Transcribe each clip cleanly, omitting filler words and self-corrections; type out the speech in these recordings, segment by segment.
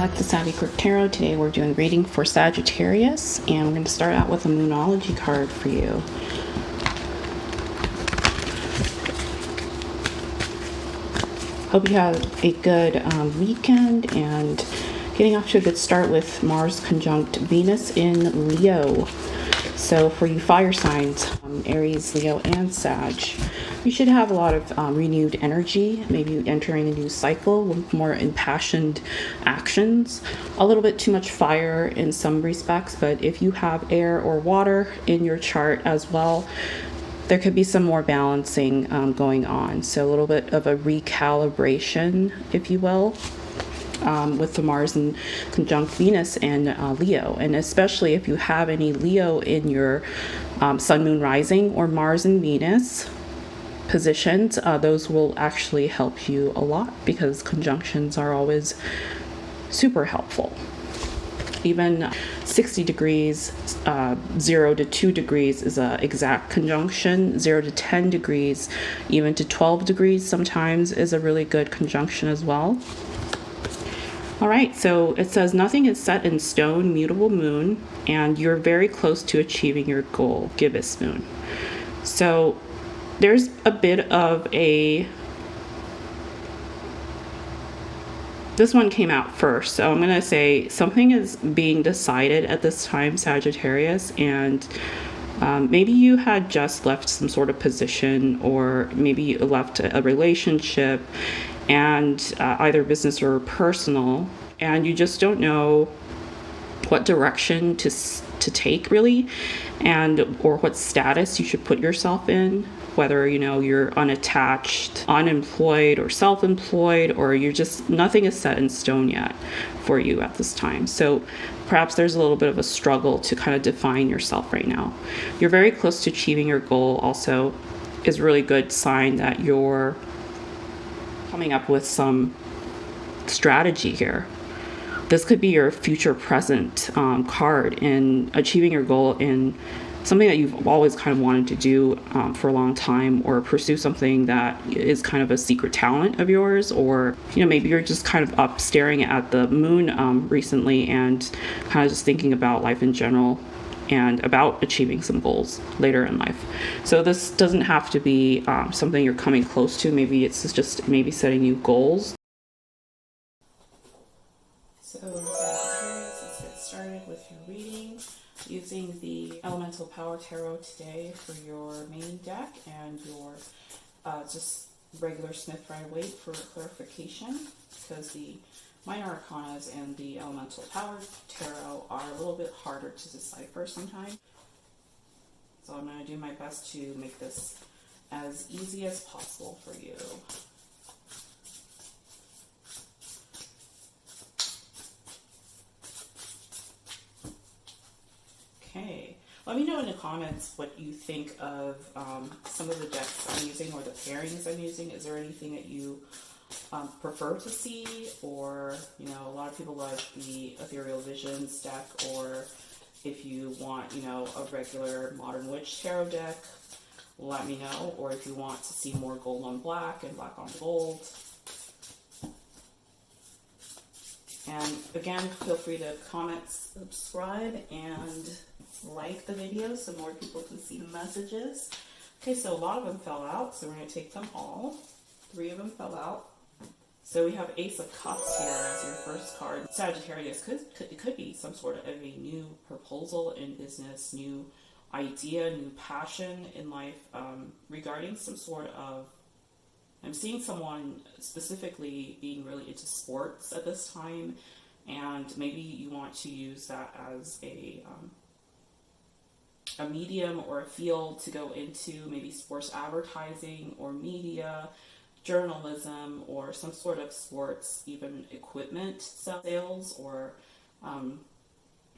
Like the Savvy Quirk Tarot. Today we're doing reading for Sagittarius, and we're going to start out with a Moonology card for you. Hope you have a good weekend and getting off to a good start with Mars conjunct Venus in Leo. So for you fire signs, Aries, Leo, and Sag, you should have a lot of renewed energy, maybe entering a new cycle with more impassioned actions. A little bit too much fire in some respects, but if you have air or water in your chart as well, there could be some more balancing going on. So a little bit of a recalibration, if you will, with the Mars and conjunct Venus and Leo. And especially if you have any Leo in your Sun, Moon, Rising, or Mars and Venus positions, those will actually help you a lot because conjunctions are always super helpful. Even 60 degrees, 0 to 2 degrees is an exact conjunction. 0 to 10 degrees, even to 12 degrees sometimes is a really good conjunction as well. All right, so it says nothing is set in stone, mutable moon, and you're very close to achieving your goal, gibbous moon. So there's a bit of a, this one came out first, so I'm going to say something is being decided at this time, Sagittarius, and maybe you had just left some sort of position, or maybe you left a relationship, and either business or personal, and you just don't know what direction to take really, and or what status you should put yourself in, whether you're unattached, unemployed, or self-employed, or you're just, nothing is set in stone yet for you at this time. So perhaps there's a little bit of a struggle to kind of define yourself right now. You're very close to achieving your goal also is a really good sign that you're coming up with some strategy here. This could be your future present card in achieving your goal in something that you've always kind of wanted to do for a long time, or pursue something that is kind of a secret talent of yours, or maybe you're just kind of up staring at the moon recently and kind of just thinking about life in general and about achieving some goals later in life. So this doesn't have to be something you're coming close to. Maybe it's just maybe setting new goals. So Sagittarius, let's get started with your reading using the Elemental Power Tarot today for your main deck and your just regular Smith Rider-Waite for clarification, because the minor arcanas and the Elemental Power Tarot are a little bit harder to decipher sometimes. So I'm going to do my best to make this as easy as possible for you. Okay, let me know in the comments what you think of some of the decks I'm using or the pairings I'm using. Is there anything that you prefer to see, or a lot of people love the Ethereal Visions deck, or if you want a regular Modern Witch tarot deck, let me know, or if you want to see more gold on black and black on gold. And again, feel free to comment, subscribe, and like the video so more people can see the messages. Okay, so a lot of them fell out, so we're going to take them all. 3 of them fell out. So we have Ace of Cups here as your first card. Sagittarius, it could be some sort of a new proposal in business, new idea, new passion in life, regarding some sort of, I'm seeing someone specifically being really into sports at this time, and maybe you want to use that as a medium or a field to go into, maybe sports advertising or media, journalism, or some sort of sports, even equipment sales, or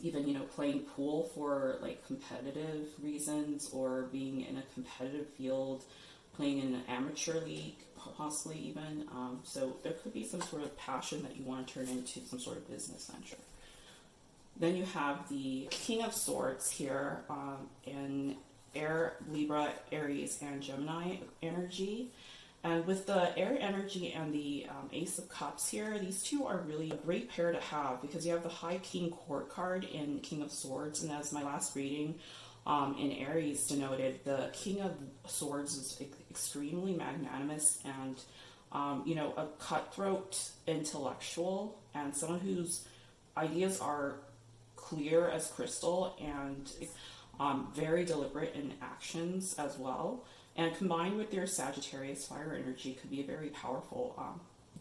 even playing pool for like competitive reasons, or being in a competitive field, playing in an amateur league, possibly even. So there could be some sort of passion that you want to turn into some sort of business venture. Then you have the King of Swords here in Air, Libra, Aries, and Gemini energy. And with the air energy and the Ace of Cups here, these two are really a great pair to have because you have the High King Court card in King of Swords, and as my last reading in Aries denoted, the King of Swords is extremely magnanimous and a cutthroat intellectual and someone whose ideas are clear as crystal and very deliberate in actions as well. And combined with their Sagittarius fire energy could be a very powerful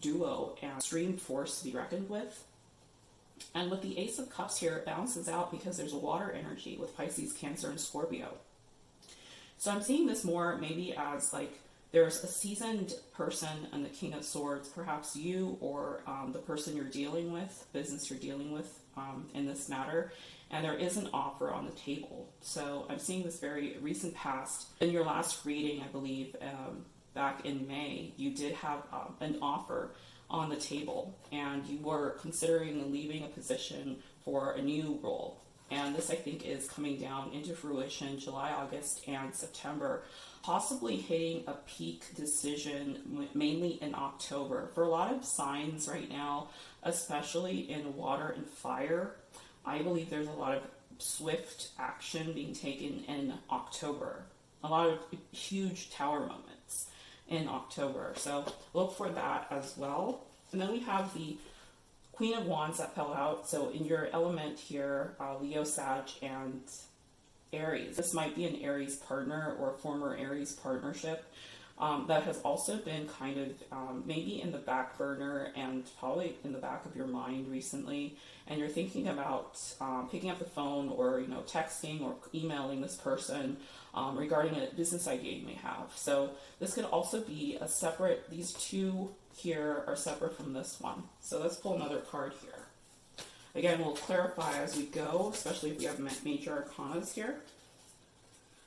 duo and extreme force to be reckoned with. And with the Ace of Cups here, it balances out because there's a water energy with Pisces, Cancer, and Scorpio. So I'm seeing this more maybe as like there's a seasoned person and the King of Swords, perhaps you or the person you're dealing with, business you're dealing with in this matter, and there is an offer on the table. So I'm seeing this very recent past. In your last reading, I believe, back in May, you did have an offer on the table and you were considering leaving a position for a new role. And this, I think, is coming down into fruition July, August, and September, possibly hitting a peak decision mainly in October. For a lot of signs right now, especially in water and fire, I believe there's a lot of swift action being taken in October. A lot of huge tower moments in October. So look for that as well. And then we have the Queen of Wands that fell out. So in your element here, Leo, Sag, and Aries. This might be an Aries partner or a former Aries partnership that has also been kind of maybe in the back burner and probably in the back of your mind recently. And you're thinking about picking up the phone or texting or emailing this person regarding a business idea you may have. So this could also be a separate, these two here are separate from this one. So let's pull another card here. Again, we'll clarify as we go, especially if we have major arcanas here.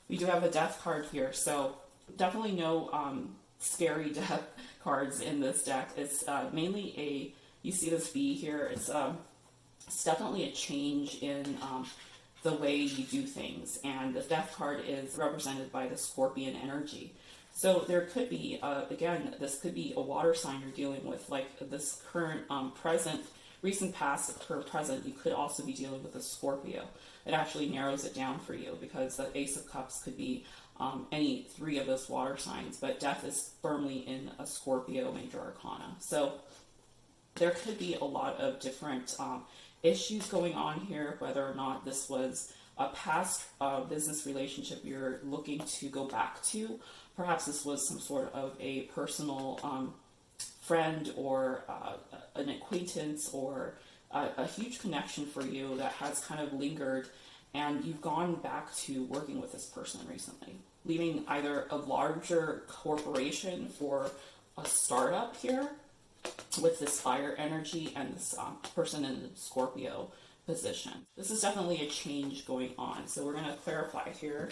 We do have a death card here, so definitely no scary death cards in this deck. It's mainly you see this V here, it's definitely a change in the way you do things, and the death card is represented by the Scorpion energy. So there could be, again, this could be a water sign you're dealing with, like this current present, recent past, current present. You could also be dealing with a Scorpio. It actually narrows it down for you because the Ace of Cups could be any three of those water signs, but death is firmly in a Scorpio major arcana. So there could be a lot of different issues going on here, whether or not this was a past business relationship you're looking to go back to. Perhaps this was some sort of a personal friend or an acquaintance or a huge connection for you that has kind of lingered, and you've gone back to working with this person recently, leaving either a larger corporation for a startup here with this fire energy and this person in the Scorpio position. This is definitely a change going on. So we're going to clarify here.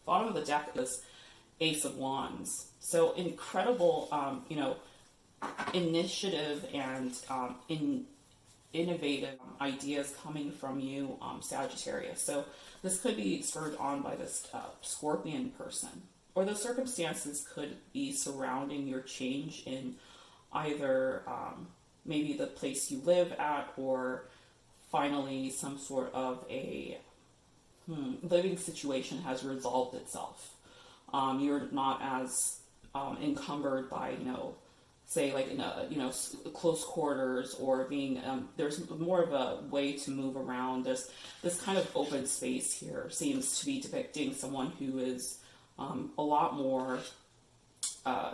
Bottom of the deck is Ace of Wands. So incredible, initiative and innovative ideas coming from you, Sagittarius. So this could be spurred on by this Scorpion person, or the circumstances could be surrounding your change in either maybe the place you live at, or finally some sort of a living situation has resolved itself. You're not as encumbered by, say like in a, close quarters, or being, there's more of a way to move around. There's this kind of open space here seems to be depicting someone who is a lot more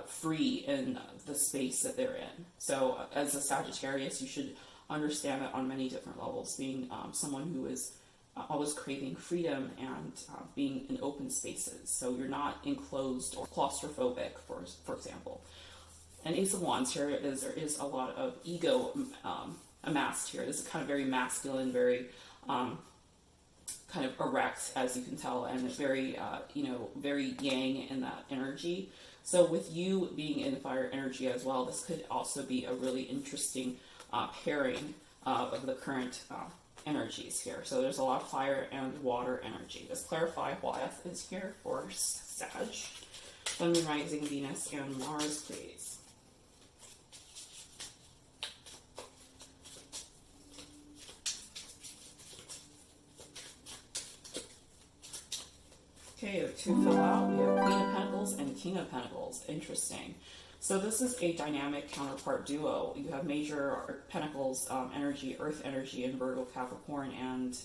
free in the space that they're in. So as a Sagittarius, you should understand that on many different levels, being someone who is always craving freedom and being in open spaces. So you're not enclosed or claustrophobic, for example. And Ace of Wands here is, there is a lot of ego amassed here. This is kind of very masculine, very kind of erect, as you can tell, and very, very yang in that energy. So with you being in fire energy as well, this could also be a really interesting pairing of the current energies here. So there's a lot of fire and water energy. Let's clarify why F is here for Sag. Sun, Moon, Rising, Venus, and Mars, please. Okay, to fill out, we have Queen of Pentacles and King of Pentacles. Interesting. So this is a dynamic counterpart duo. You have major Pentacles energy, Earth energy in Virgo, Capricorn, and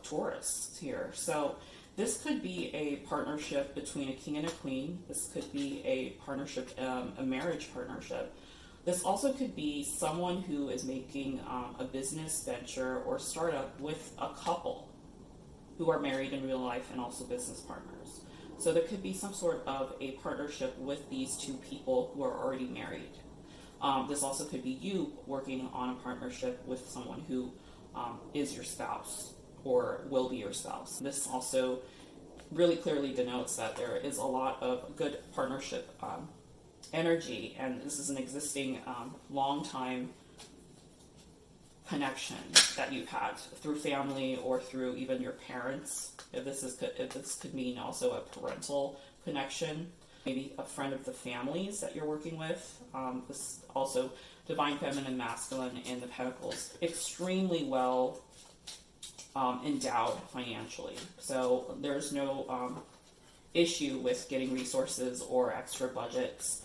Taurus here. So this could be a partnership between a king and a queen. This could be a partnership, a marriage partnership. This also could be someone who is making a business venture or startup with a couple who are married in real life and also business partners. So there could be some sort of a partnership with these two people who are already married. This also could be you working on a partnership with someone who is your spouse or will be your spouse. This also really clearly denotes that there is a lot of good partnership energy, and this is an existing long time connection that you've had through family or through even your parents. If this could mean also a parental connection, maybe a friend of the families that you're working with. This also divine feminine, masculine in the Pentacles, extremely well endowed financially. So there's no issue with getting resources or extra budgets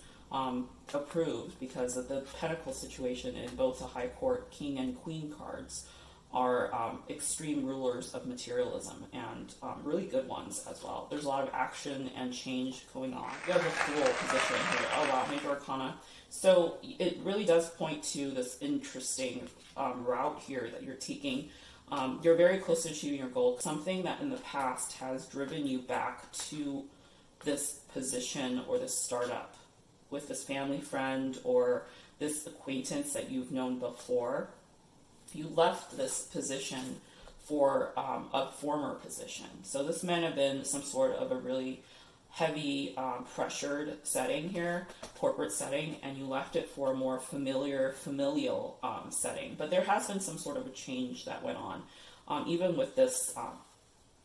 approved, because of the Pentacle situation in both the High Court King and Queen cards are extreme rulers of materialism, and really good ones as well. There's a lot of action and change going on. You have a Fool position here. Oh wow, Major Arcana. So it really does point to this interesting route here that you're taking. You're very close to achieving your goal, something that in the past has driven you back to this position or this startup with this family friend or this acquaintance that you've known before. You left this position for a former position. So this might have been some sort of a really heavy pressured setting here, corporate setting, and you left it for a more familial setting. But there has been some sort of a change that went on, even with this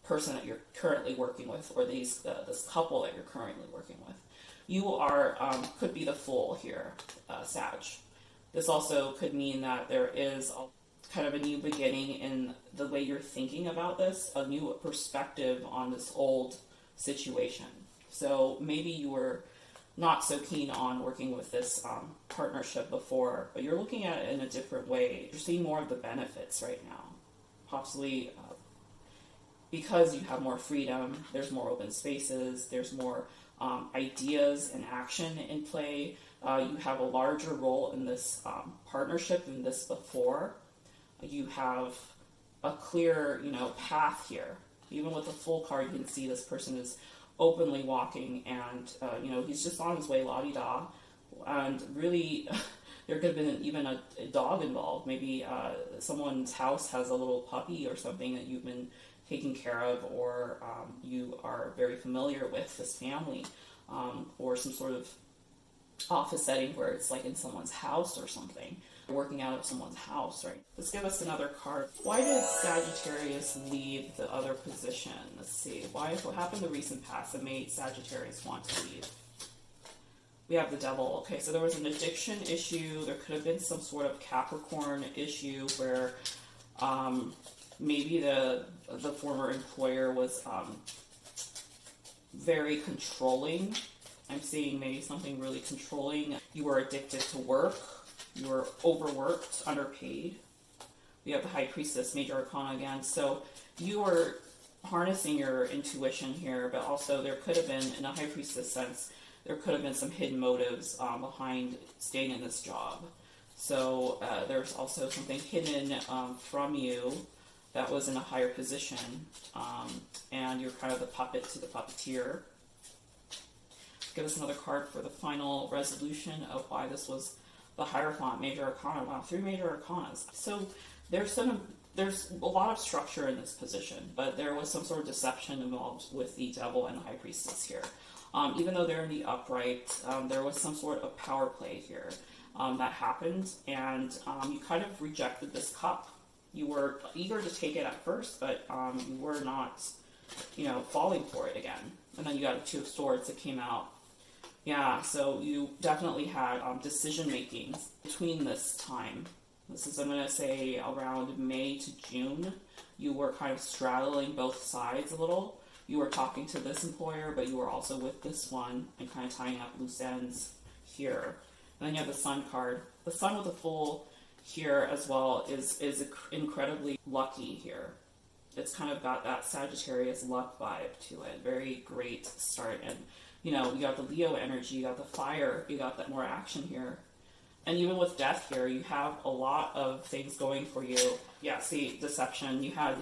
person that you're currently working with, or this couple that you're currently working with. You are could be the Fool here, Sag. This also could mean that there is kind of a new beginning in the way you're thinking about this, a new perspective on this old situation. So maybe you were not so keen on working with this partnership before, but you're looking at it in a different way. You're seeing more of the benefits right now. Possibly because you have more freedom, there's more open spaces, there's more ideas and action in play. You have a larger role in this partnership than this before. You have a clear, path here. Even with the Fool card, you can see this person is openly walking, and he's just on his way, la-di-da. And really, there could have been even a dog involved. Maybe someone's house has a little puppy or something that you've been taking care of, or you are very familiar with this family, or some sort of office setting where it's like in someone's house or something. Working out of someone's house, right? Let's give us another card. Why did Sagittarius leave the other position? Let's see. What happened in the recent past that made Sagittarius want to leave? We have the Devil. Okay, so there was an addiction issue. There could have been some sort of Capricorn issue where maybe the former employer was very controlling. I'm seeing maybe something really controlling. You were addicted to work. You were overworked, underpaid. We have the High Priestess, Major Arcana again. So you were harnessing your intuition here, but also there could have been, in a High Priestess sense, there could have been some hidden motives behind staying in this job. So there's also something hidden from you that was in a higher position, and you're kind of the puppet to the puppeteer. Give us another card for the final resolution of why this was the Hierophant, Major Arcana. Wow, 3 Major Arcanas. So there's a lot of structure in this position, but there was some sort of deception involved with the Devil and the High Priestess here. Even though they're in the upright, there was some sort of power play here that happened, and you kind of rejected this cup. You were eager to take it at first, but you were not, falling for it again. And then you got a 2 of Swords that came out. Yeah, so you definitely had decision making between this time. This is, I'm going to say, around May to June. You were kind of straddling both sides a little. You were talking to this employer, but you were also with this one and kind of tying up loose ends here. And then you have the Sun card. The Sun with a full here as well is incredibly lucky here. It's kind of got that Sagittarius luck vibe to it. Very great start. And, you know, you got the Leo energy, you got the fire, you got that more action here. And even with death here, you have a lot of things going for you. Yeah, see, deception. You had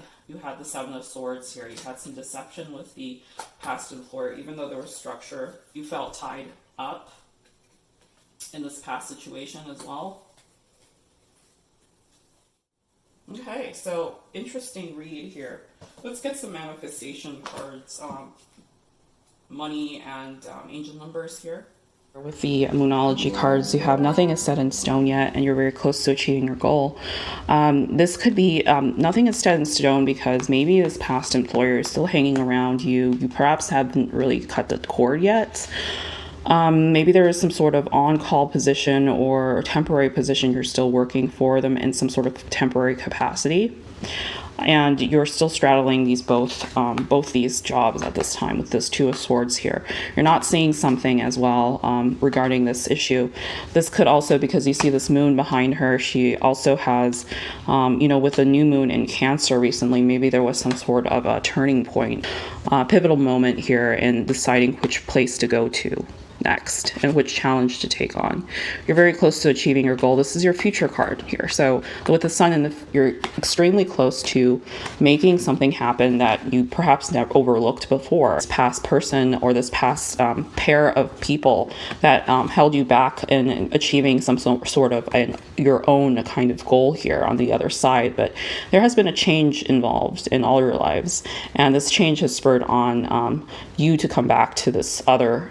the Seven of Swords here. You had some deception with the past employer. Even though there was structure, you felt tied up in this past situation as well. Okay, so interesting read here. Let's get some manifestation cards, money and angel numbers here. With the Moonology cards, you have nothing is set in stone yet, and you're very close to achieving your goal. This could be nothing is set in stone because maybe this past employer is still hanging around you. You perhaps haven't really cut the cord yet. Maybe there is some sort of on-call position or temporary position you're still working for them in some sort of temporary capacity. And you're still straddling these both these jobs at this time with this Two of Swords here. You're not seeing something as well regarding this issue. This could also, because you see this moon behind her, she also has, you know, with the new moon in Cancer recently, maybe there was some sort of a turning point, pivotal moment here in deciding which place to go to next and which challenge to take on. You're very close to achieving your goal. This is your future card here. So with the Sun in you're extremely close to making something happen that you perhaps never overlooked before. This past person or this past pair of people that held you back in achieving some sort of your own kind of goal here on the other side. But there has been a change involved in all your lives, and this change has spurred on you to come back to this other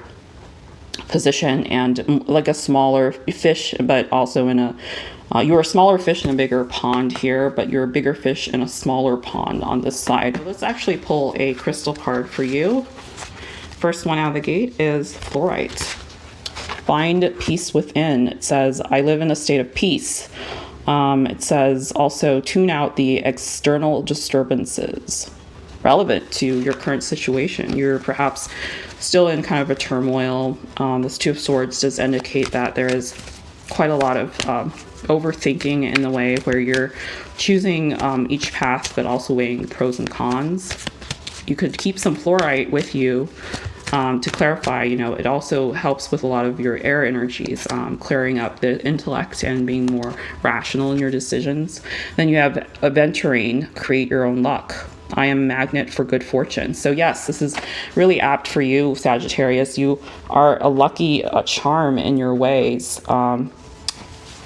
position and like a smaller fish, but also in a you're a smaller fish in a bigger pond here, but you're a bigger fish in a smaller pond on this side. So let's actually pull a crystal card for you. First one out of the gate is fluorite. Find peace within. It says, I live in a state of peace. It says also tune out the external disturbances relevant to your current situation. You're perhaps still in kind of a turmoil. This Two of Swords does indicate that there is quite a lot of overthinking in the way where you're choosing each path, but also weighing the pros and cons. You could keep some fluorite with you to clarify. You know, it also helps with a lot of your air energies, clearing up the intellect and being more rational in your decisions. Then you have aventurine, create your own luck. I am a magnet for good fortune. So yes, this is really apt for you, Sagittarius. You are a lucky charm in your ways.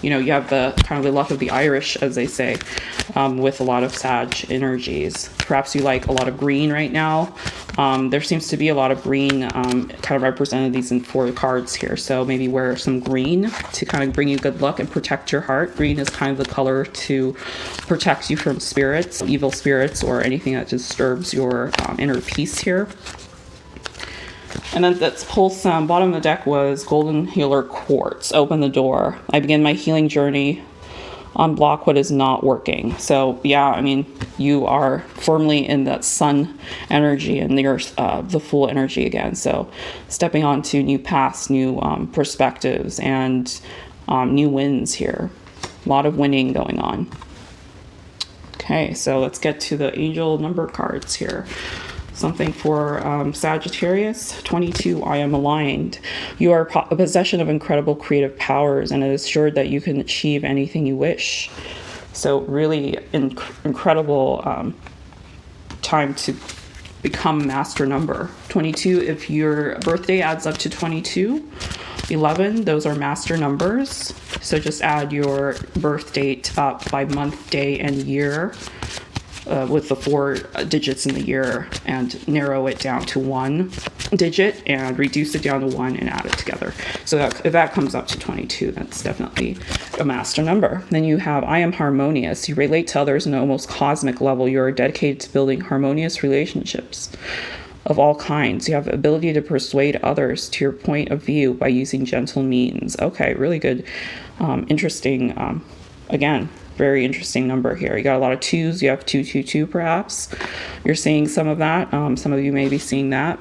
You know, you have the kind of the luck of the Irish, as they say, with a lot of Sag energies. Perhaps you like a lot of green right now. There seems to be a lot of green kind of represented these in 4 cards here. So maybe wear some green to kind of bring you good luck and protect your heart. Green is kind of the color to protect you from spirits, evil spirits, or anything that disturbs your inner peace here. And then let's pull some. Bottom of the deck was Golden Healer Quartz. Open the door. I begin my healing journey. Unblock what is not working. So yeah, I mean, you are firmly in that Sun energy and you're the full energy again. So stepping on to new paths, new perspectives, and new wins here. A lot of winning going on. Okay, so let's get to the angel number cards here. Something for Sagittarius. 22, I am aligned. You are a possession of incredible creative powers, and it is assured that you can achieve anything you wish. So really incredible time to become master number. 22, if your birthday adds up to 22, 11, those are master numbers. So just add your birth date up by month, day, and year. With the 4 digits in the year, and narrow it down to 1 digit and reduce it down to 1 and add it together. So that, if that comes up to 22, that's definitely a master number. Then you have I am harmonious. You relate to others on an almost cosmic level. You are dedicated to building harmonious relationships. of all kinds. You have ability to persuade others to your point of view by using gentle means. Okay, really good. Interesting. Again, very interesting number here. You got a lot of twos. You have 222 perhaps. You're seeing some of that. Some of you may be seeing that.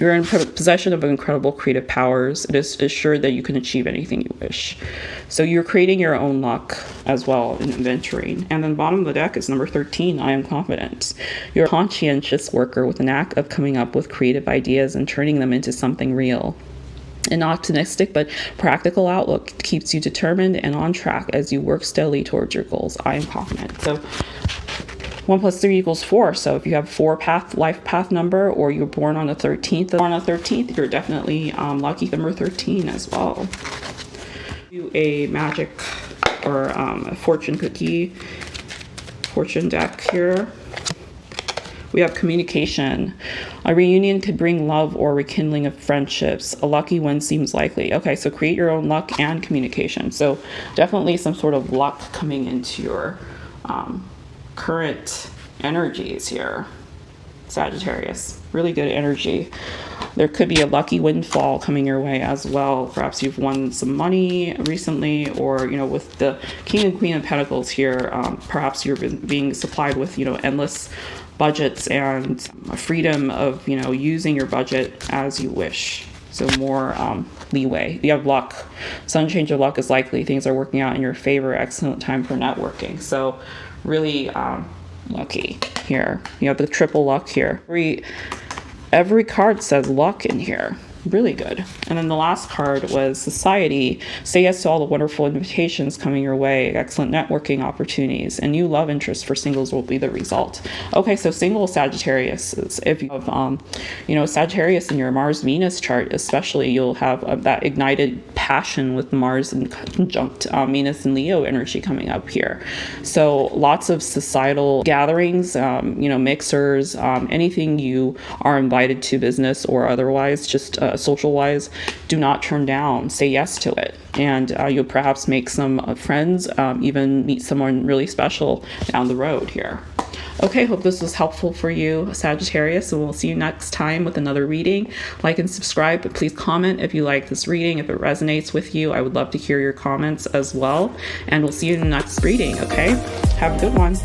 You're in possession of incredible creative powers. It is assured that you can achieve anything you wish. So you're creating your own luck as well in venturing. And then bottom of the deck is number 13, I am confident. You're a conscientious worker with a knack of coming up with creative ideas and turning them into something real. An optimistic but practical outlook keeps you determined and on track as you work steadily towards your goals. I am confident. So 1 + 3 = 4. So if you have life path number, or you're born on the 13th, you're definitely lucky number 13 as well. Do a magic or a fortune deck here. We have communication. A reunion could bring love or rekindling of friendships. A lucky one seems likely. Okay, so create your own luck and communication. So definitely some sort of luck coming into your current energies here, Sagittarius. Really good energy. There could be a lucky windfall coming your way as well. Perhaps you've won some money recently, or with the King and Queen of Pentacles here, perhaps you're being supplied with endless budgets and freedom of using your budget as you wish. So more leeway. You have luck. Sun change of luck is likely. Things are working out in your favor. Excellent time for networking. So really lucky here. You have the triple luck here. Every card says luck in here. Really good. And then the last card was society. Say yes to all the wonderful invitations coming your way. Excellent networking opportunities. And new love interest for singles will be the result. Okay, so single Sagittarius. If you have, Sagittarius in your Mars-Venus chart, especially, you'll have that ignited passion with Mars and conjunct Venus and Leo energy coming up here. So lots of societal gatherings, mixers, anything you are invited to, business or otherwise, just social wise, do not turn down. Say yes to it. And you'll perhaps make some friends, even meet someone really special down the road here. Okay, hope this was helpful for you, Sagittarius, and we'll see you next time with another reading. Like and subscribe, but please comment if you like this reading, if it resonates with you. I would love to hear your comments as well. And we'll see you in the next reading, okay? Have a good one.